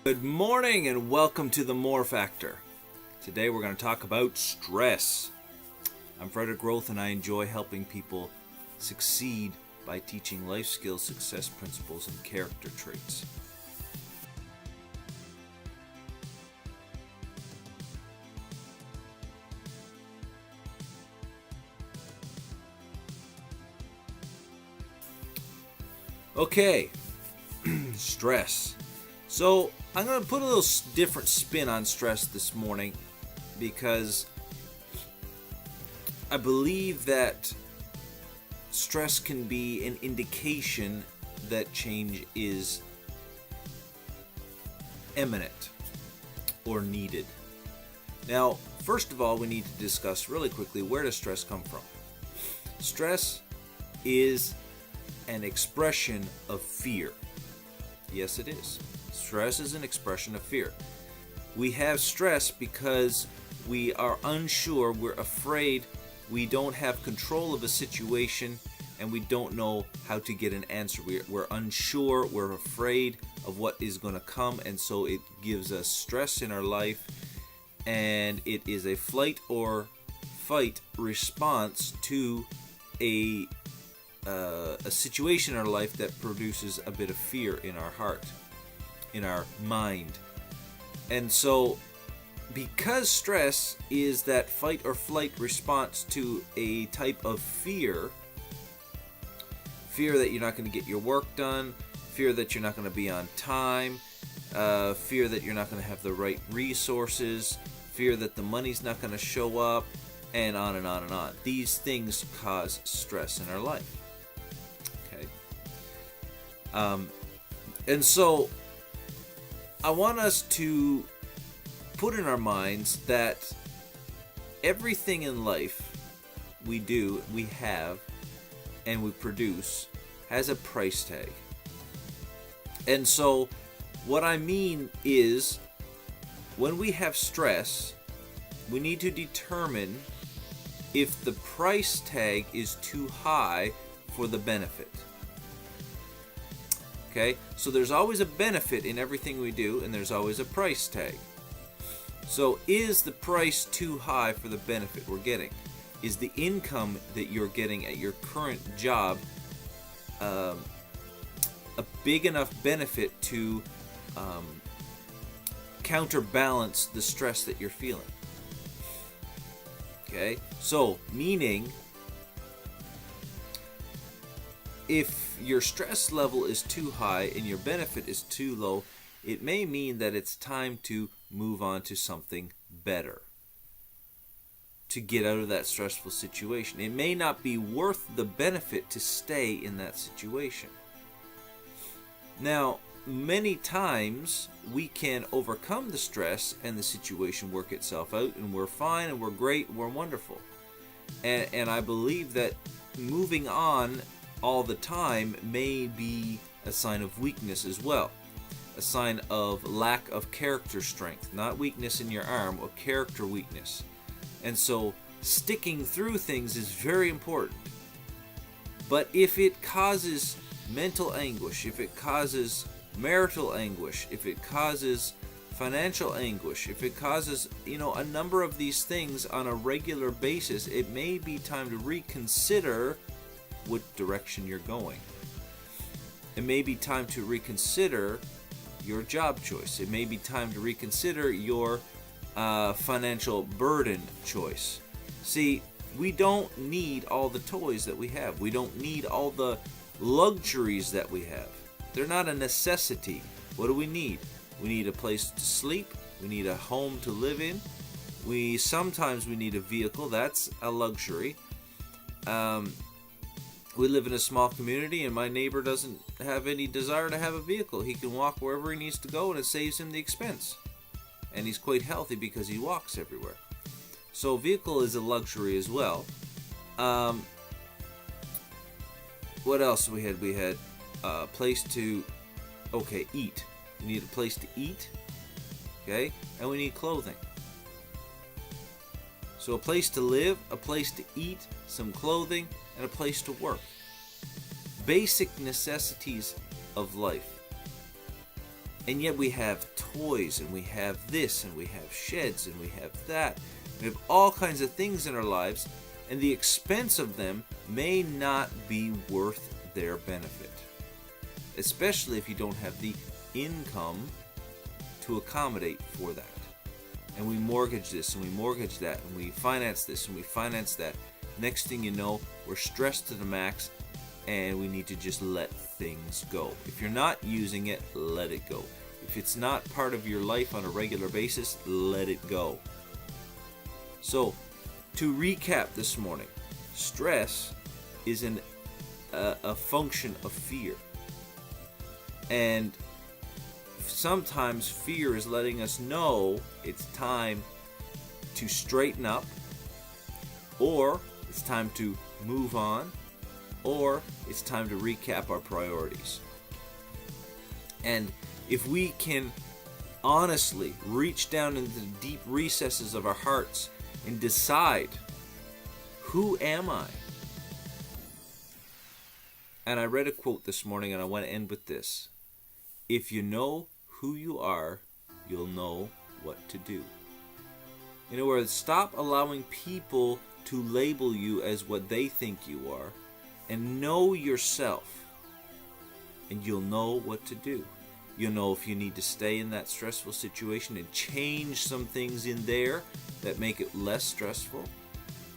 Good morning and welcome to the More Factor. Today we're going to talk about stress. I'm Frederick Roth and I enjoy helping people succeed by teaching life skills, success principles, and character traits. Okay, stress. So I'm going to put a little different spin on stress this morning because I believe that stress can be an indication that change is imminent or needed. Now, first of all, we need to discuss really quickly, where does stress come from? Stress is an expression of fear. Yes, it is. Stress is an expression of fear. We have stress because we are unsure, we're afraid, we don't have control of a situation, and we don't know how to get an answer. We're unsure, we're afraid of what is going to come, and so it gives us stress in our life, and it is a flight or fight response to a situation in our life that produces a bit of fear in our heart, in our mind. And so because stress is that fight or flight response to a type of fear that you're not going to get your work done, fear that you're not going to be on time, fear that you're not going to have the right resources, fear that the money's not going to show up, and on and on and on. These things cause stress in our life. And so I want us to put in our minds that everything in life we do, we have, and we produce has a price tag. And so what I mean is, when we have stress, we need to determine if the price tag is too high for the benefit. Okay, so there's always a benefit in everything we do, and there's always a price tag. So is the price too high for the benefit we're getting? Is the income that you're getting at your current job a big enough benefit to counterbalance the stress that you're feeling? Okay, so meaning, if your stress level is too high and your benefit is too low, it may mean that it's time to move on to something better to get out of that stressful situation. It may not be worth the benefit to stay in that situation. Now, many times we can overcome the stress and the situation work itself out, and we're fine and we're great and we're wonderful. And I believe that moving on all the time may be a sign of weakness as well, a sign of lack of character strength, not weakness in your arm, or character weakness. And so sticking through things is very important. But if it causes mental anguish, if it causes marital anguish, if it causes financial anguish, if it causes, a number of these things on a regular basis, it may be time to reconsider what direction you're going. It may be time to reconsider your job choice. It may be time to reconsider your financial burden choice. See, we don't need all the toys that we have. We don't need all the luxuries that we have. They're not a necessity. What do we need? We need a place to sleep. We need a home to live in. Sometimes we need a vehicle. That's a luxury. We live in a small community, and my neighbor doesn't have any desire to have a vehicle. He can walk wherever he needs to go, and it saves him the expense. And he's quite healthy because he walks everywhere. So a vehicle is a luxury as well. What else we had? We had a place to, eat. We need a place to eat, okay? And we need clothing. So a place to live, a place to eat, some clothing, and a place to work. Basic necessities of life. And yet we have toys, and we have this, and we have sheds, and we have that. We have all kinds of things in our lives, and the expense of them may not be worth their benefit, especially if you don't have the income to accommodate for that. And we mortgage this, and we mortgage that, and we finance this, and we finance that. Next thing you know, we're stressed to the max, and we need to just let things go. If you're not using it, let it go. If it's not part of your life on a regular basis, let it go. So, to recap this morning, stress is a function of fear. And sometimes fear is letting us know it's time to straighten up, or it's time to move on, or it's time to recap our priorities. And if we can honestly reach down into the deep recesses of our hearts and decide, who am I? And I read a quote this morning, and I want to end with this. If you know who you are, you'll know what to do. In other words, stop allowing people to label you as what they think you are, and know yourself, and you'll know what to do. You'll know if you need to stay in that stressful situation and change some things in there that make it less stressful,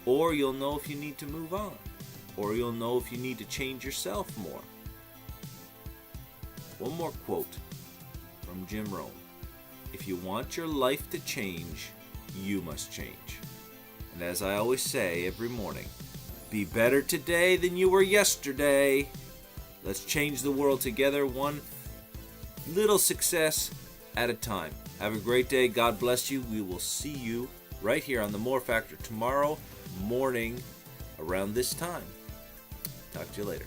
or you'll know if you need to move on, or you'll know if you need to change yourself more. One more quote from Jim Rohn. If you want your life to change, you must change. And as I always say every morning, be better today than you were yesterday. Let's change the world together, one little success at a time. Have a great day. God bless you. We will see you right here on The More Factor tomorrow morning around this time. Talk to you later.